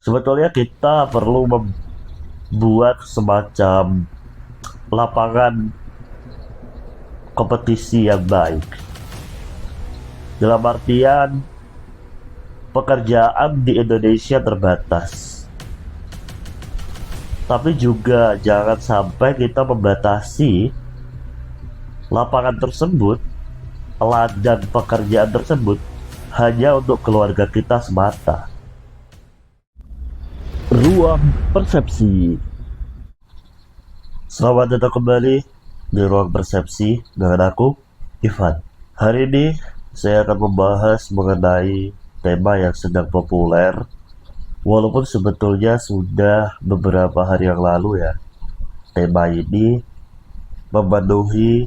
Sebetulnya kita perlu membuat semacam lapangan kompetisi yang baik. Dalam artian pekerjaan di Indonesia terbatas. Tapi juga jangan sampai kita membatasi lapangan tersebut, ladang pekerjaan tersebut hanya untuk keluarga kita semata. Ruang persepsi. Selamat datang kembali di ruang persepsi dengan aku, Ivan. Hari ini saya akan membahas mengenai tema yang sedang populer, walaupun sebetulnya sudah beberapa hari yang lalu ya. Tema ini memenuhi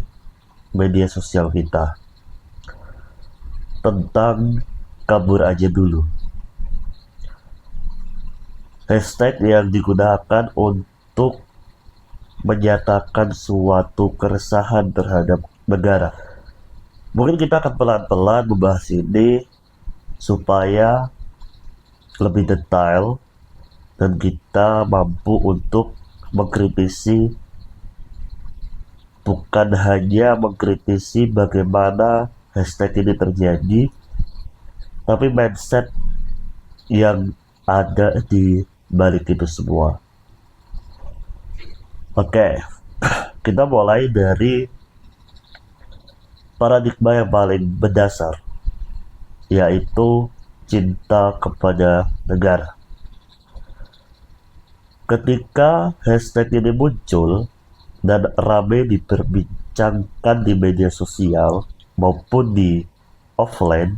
media sosial kita tentang kabur aja dulu. Hashtag yang digunakan untuk menyatakan suatu keresahan terhadap negara. Mungkin kita akan pelan-pelan membahas ini supaya lebih detail dan kita mampu untuk mengkritisi, bukan hanya mengkritisi bagaimana hashtag ini terjadi, tapi mindset yang ada di balik itu semua. Oke, kita mulai dari paradigma yang paling mendasar, yaitu cinta kepada negara. Ketika hashtag ini muncul dan rame diperbincangkan di media sosial maupun di offline,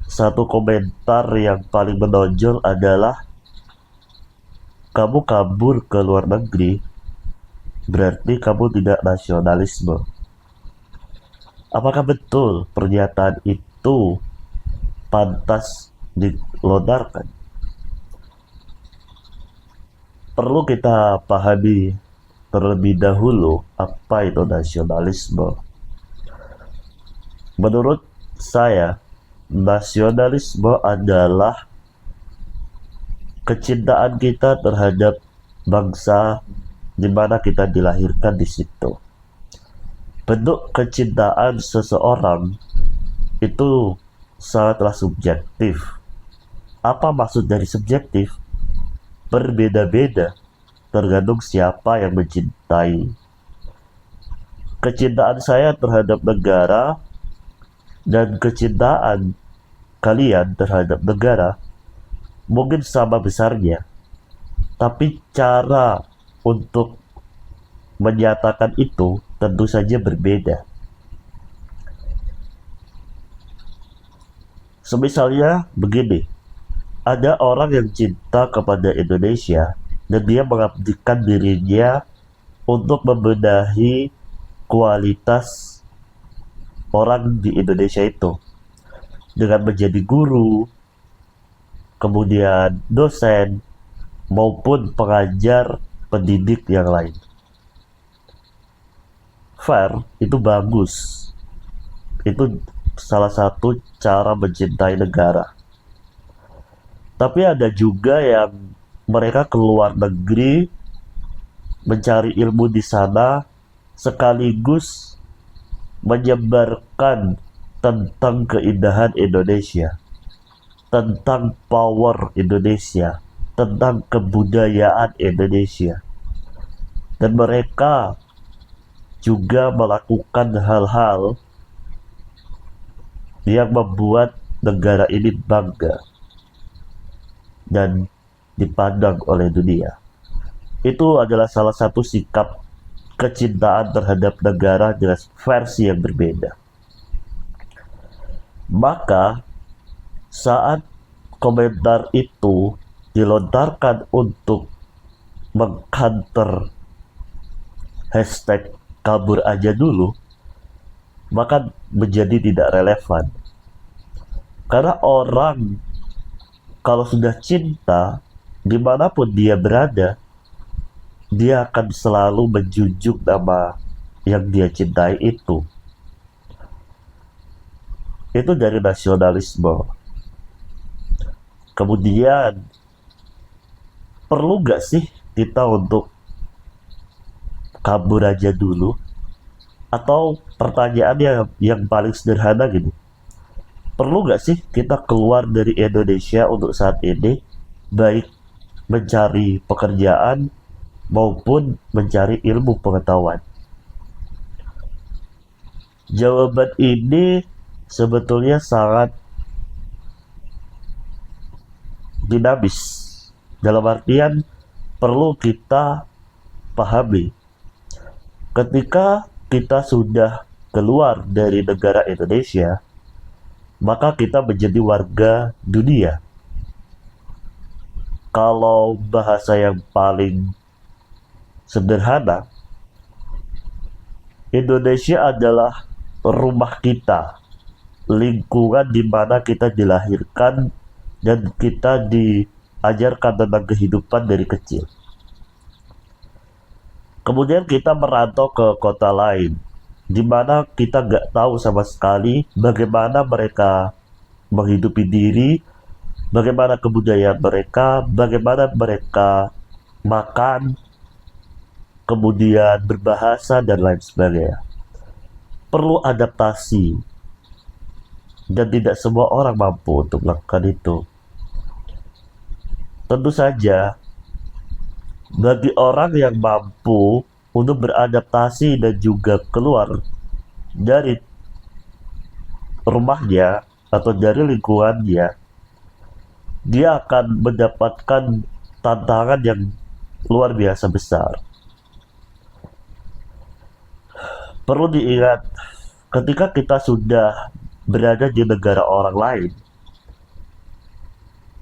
satu komentar yang paling menonjol adalah, kamu kabur ke luar negeri, berarti kamu tidak nasionalisme. Apakah betul pernyataan itu pantas dilontarkan? Perlu kita pahami terlebih dahulu apa itu nasionalisme. Menurut saya, nasionalisme adalah kecintaan kita terhadap bangsa di mana kita dilahirkan di situ. Bentuk kecintaan seseorang itu sangatlah subjektif. Apa maksud dari subjektif? Berbeda-beda tergantung siapa yang mencintai. Kecintaan saya terhadap negara dan kecintaan kalian terhadap negara mungkin sama besarnya, tapi cara untuk menyatakan itu tentu saja berbeda. Semisalnya begini, ada orang yang cinta kepada Indonesia dan dia mengabdikan dirinya untuk membenahi kualitas orang di Indonesia itu dengan menjadi guru, kemudian dosen, maupun pengajar pendidik yang lain. Fair, itu bagus. Itu salah satu cara mencintai negara. Tapi ada juga yang mereka keluar negeri mencari ilmu di sana sekaligus menyebarkan tentang keindahan Indonesia, tentang power Indonesia, tentang kebudayaan Indonesia. Dan mereka juga melakukan hal-hal yang membuat negara ini bangga dan dipandang oleh dunia. Itu adalah salah satu sikap kecintaan terhadap negara dengan versi yang berbeda. Maka saat komentar itu dilontarkan untuk mengcounter hashtag kabur aja dulu, maka menjadi tidak relevan. Karena orang kalau sudah cinta, dimanapun dia berada, dia akan selalu menjunjung nama yang dia cintai itu. Itu dari nasionalisme. Kemudian Perlu gak sih kita untuk kabur aja dulu? Atau pertanyaan yang paling sederhana gini, perlu gak sih kita keluar dari Indonesia untuk saat ini, baik mencari pekerjaan maupun mencari ilmu pengetahuan? Jawaban ini sebetulnya sangat dinamis. Dalam artian perlu kita pahami, ketika kita sudah keluar dari negara Indonesia, maka kita menjadi warga dunia. Kalau bahasa yang paling sederhana, Indonesia adalah rumah kita, lingkungan di mana kita dilahirkan dan kita diajarkan tentang kehidupan dari kecil. Kemudian kita merantau ke kota lain, di mana kita nggak tahu sama sekali bagaimana mereka menghidupi diri, bagaimana kebudayaan mereka, bagaimana mereka makan, kemudian berbahasa, dan lain sebagainya. Perlu adaptasi, dan tidak semua orang mampu untuk melakukan itu. Tentu saja, bagi orang yang mampu untuk beradaptasi dan juga keluar dari rumahnya atau dari lingkungannya, dia akan mendapatkan tantangan yang luar biasa besar. Perlu diingat, ketika kita sudah berada di negara orang lain,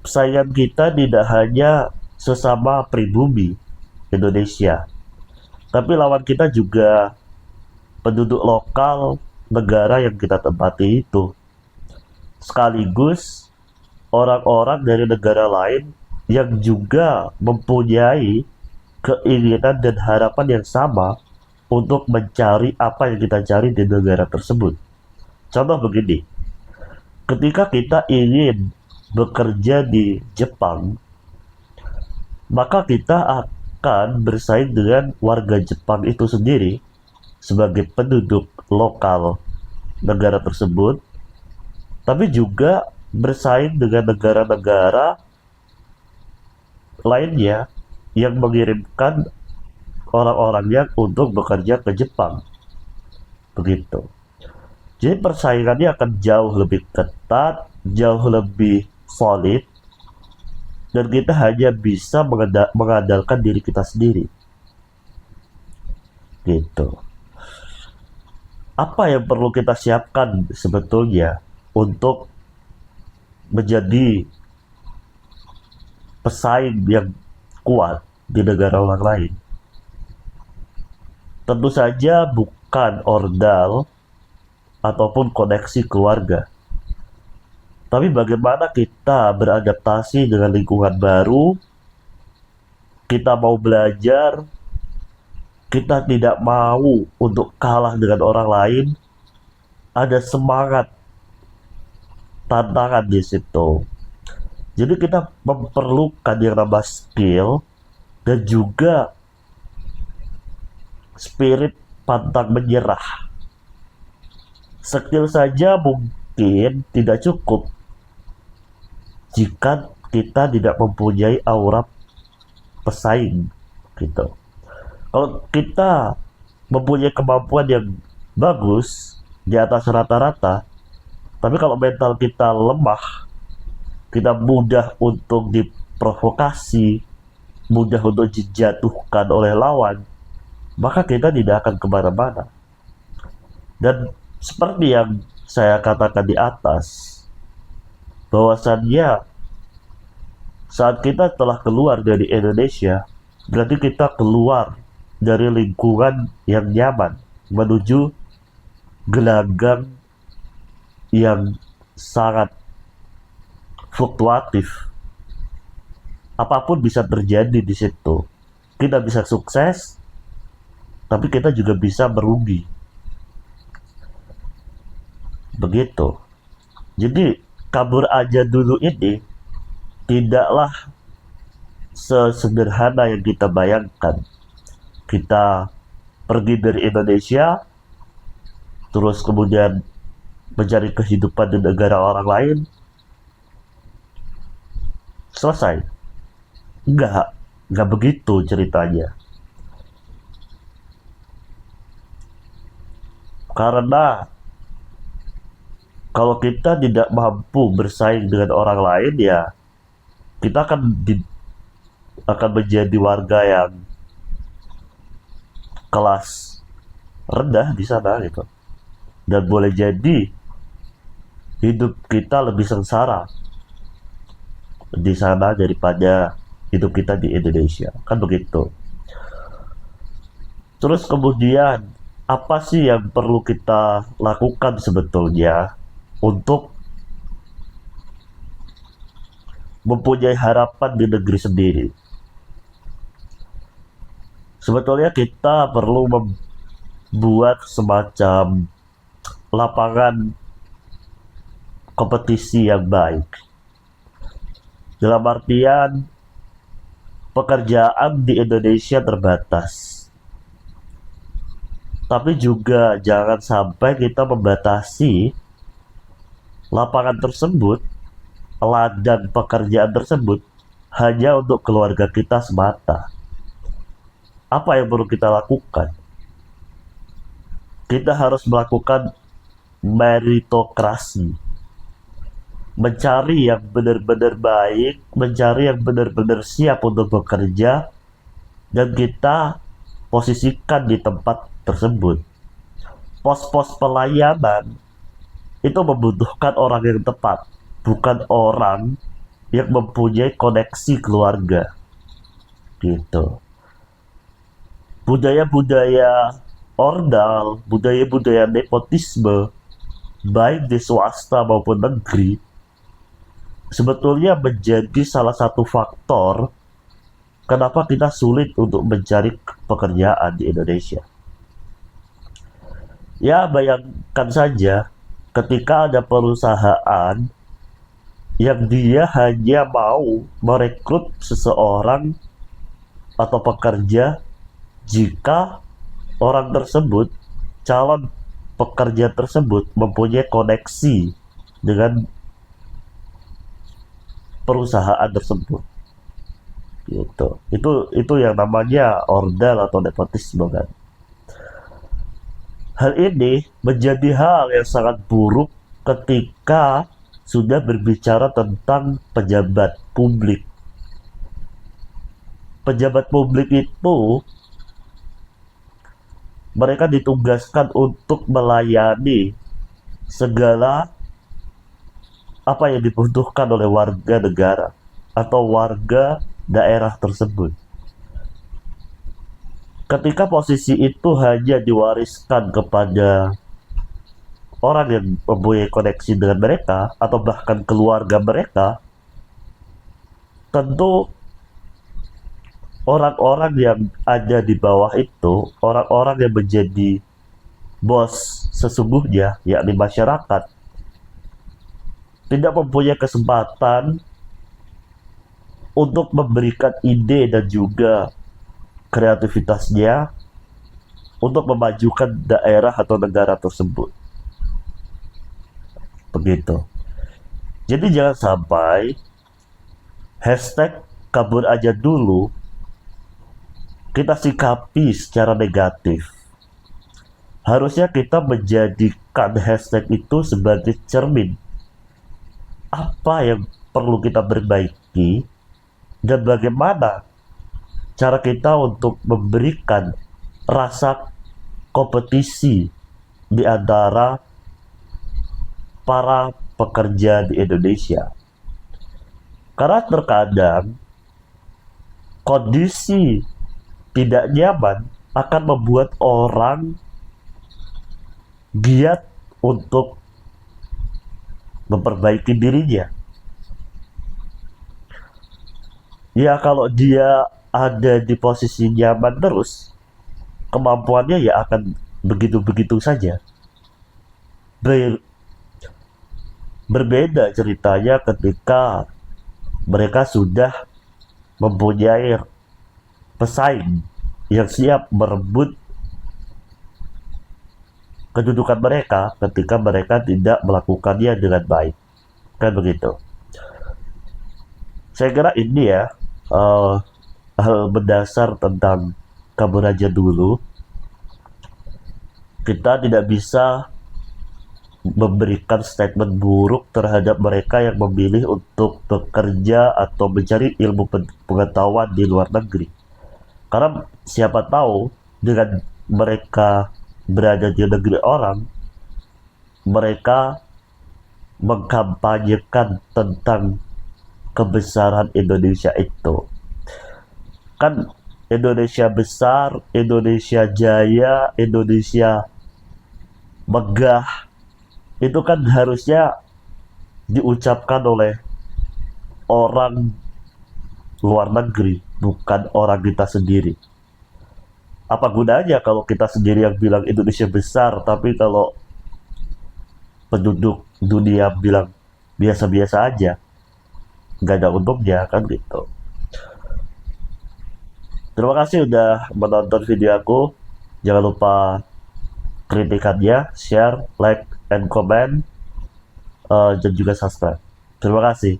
saingan kita tidak hanya sesama pribumi Indonesia, tapi lawan kita juga penduduk lokal negara yang kita tempati itu, sekaligus orang-orang dari negara lain yang juga mempunyai keinginan dan harapan yang sama untuk mencari apa yang kita cari di negara tersebut. Contoh begini, ketika kita ingin bekerja di Jepang, maka kita akan bersaing dengan warga Jepang itu sendiri sebagai penduduk lokal negara tersebut, tapi juga bersaing dengan negara-negara lainnya yang mengirimkan orang-orangnya untuk bekerja ke Jepang. Begitu. Jadi persaingannya akan jauh lebih ketat, jauh lebih solid, dan kita hanya bisa mengandalkan diri kita sendiri. Gitu. Apa yang perlu kita siapkan sebetulnya untuk menjadi pesaing yang kuat di negara orang lain? Tentu saja bukan ordal ataupun koneksi keluarga, tapi bagaimana kita beradaptasi dengan lingkungan baru, kita mau belajar, kita tidak mau untuk kalah dengan orang lain, ada semangat, tantangan di situ. Jadi kita memerlukan yang namanya skill dan juga spirit pantang menyerah. Skill saja mungkin tidak cukup jika kita tidak mempunyai aura pesaing gitu. Kalau kita mempunyai kemampuan yang bagus di atas rata-rata, tapi kalau mental kita lemah, kita mudah untuk diprovokasi, mudah untuk dijatuhkan oleh lawan, maka kita tidak akan kemana-mana. Dan seperti yang saya katakan di atas, bahwasannya saat kita telah keluar dari Indonesia, berarti kita keluar dari lingkungan yang nyaman menuju gelanggang yang sangat fluktuatif. Apapun bisa terjadi di situ. Kita bisa sukses, tapi kita juga bisa merugi. Begitu. Jadi kabur aja dulu ini tidaklah sesederhana yang kita bayangkan. Kita pergi dari Indonesia, terus kemudian mencari kehidupan di negara orang lain, selesai. Enggak begitu ceritanya. Karena kalau kita tidak mampu bersaing dengan orang lain, ya kita akan menjadi warga yang kelas rendah di sana gitu. Dan boleh jadi hidup kita lebih sengsara di sana daripada hidup kita di Indonesia, kan begitu. Terus kemudian apa sih yang perlu kita lakukan sebetulnya untuk mempunyai harapan di negeri sendiri? Sebetulnya kita perlu membuat semacam lapangan kompetisi yang baik. Dalam artian pekerjaan di Indonesia terbatas. Tapi juga jangan sampai kita membatasi lapangan tersebut, ladang pekerjaan tersebut hanya untuk keluarga kita semata. Apa yang perlu kita lakukan? Kita harus melakukan meritokrasi. Mencari yang benar-benar baik, mencari yang benar-benar siap untuk bekerja, dan kita posisikan di tempat tersebut. Pos-pos pelayanan itu membutuhkan orang yang tepat, bukan orang yang mempunyai koneksi keluarga. Gitu. Budaya-budaya ordal, budaya-budaya nepotisme, baik di swasta maupun negeri, sebetulnya menjadi salah satu faktor kenapa kita sulit untuk mencari pekerjaan di Indonesia. Ya, bayangkan saja ketika ada perusahaan yang dia hanya mau merekrut seseorang atau pekerja jika orang tersebut, calon pekerja tersebut mempunyai koneksi dengan perusahaan tersebut. Gitu. Itu yang namanya ordal atau nepotisme kan. Hal ini menjadi hal yang sangat buruk ketika sudah berbicara tentang pejabat publik. Pejabat publik itu mereka ditugaskan untuk melayani segala apa yang dibutuhkan oleh warga negara atau warga daerah tersebut. Ketika posisi itu hanya diwariskan kepada orang yang mempunyai koneksi dengan mereka atau bahkan keluarga mereka, tentu orang-orang yang ada di bawah itu, orang-orang yang menjadi bos sesungguhnya, yakni masyarakat, tidak mempunyai kesempatan untuk memberikan ide dan juga kreativitasnya untuk memajukan daerah atau negara tersebut. Begitu. Jadi jangan sampai hashtag kabur aja dulu kita sikapi secara negatif. Harusnya kita menjadikan hashtag itu sebagai cermin. Apa yang perlu kita perbaiki dan bagaimana cara kita untuk memberikan rasa kompetisi di antara para pekerja di Indonesia. Karena terkadang kondisi tidak nyaman akan membuat orang giat untuk memperbaiki dirinya. Ya kalau dia ada di posisi nyaman terus, kemampuannya ya akan begitu-begitu saja. Berbeda ceritanya ketika mereka sudah mempunyai pesaing yang siap merebut kedudukan mereka ketika mereka tidak melakukannya dengan baik. Kan begitu. Saya kira ini ya hal mendasar tentang kabur aja dulu. Kita tidak bisa memberikan statement buruk terhadap mereka yang memilih untuk bekerja atau mencari ilmu pengetahuan di luar negeri. Karena siapa tahu dengan mereka berada di negeri orang, mereka mengkampanyekan tentang kebesaran Indonesia itu. Kan Indonesia besar, Indonesia jaya, Indonesia megah, itu kan harusnya diucapkan oleh orang luar negeri, bukan orang kita sendiri. Apa gunanya kalau kita sendiri yang bilang Indonesia besar, tapi kalau penduduk dunia bilang biasa-biasa aja, nggak ada untungnya kan gitu. Terima kasih udah menonton video aku. Jangan lupa kritikannya, share, like, and comment, dan juga subscribe. Terima kasih.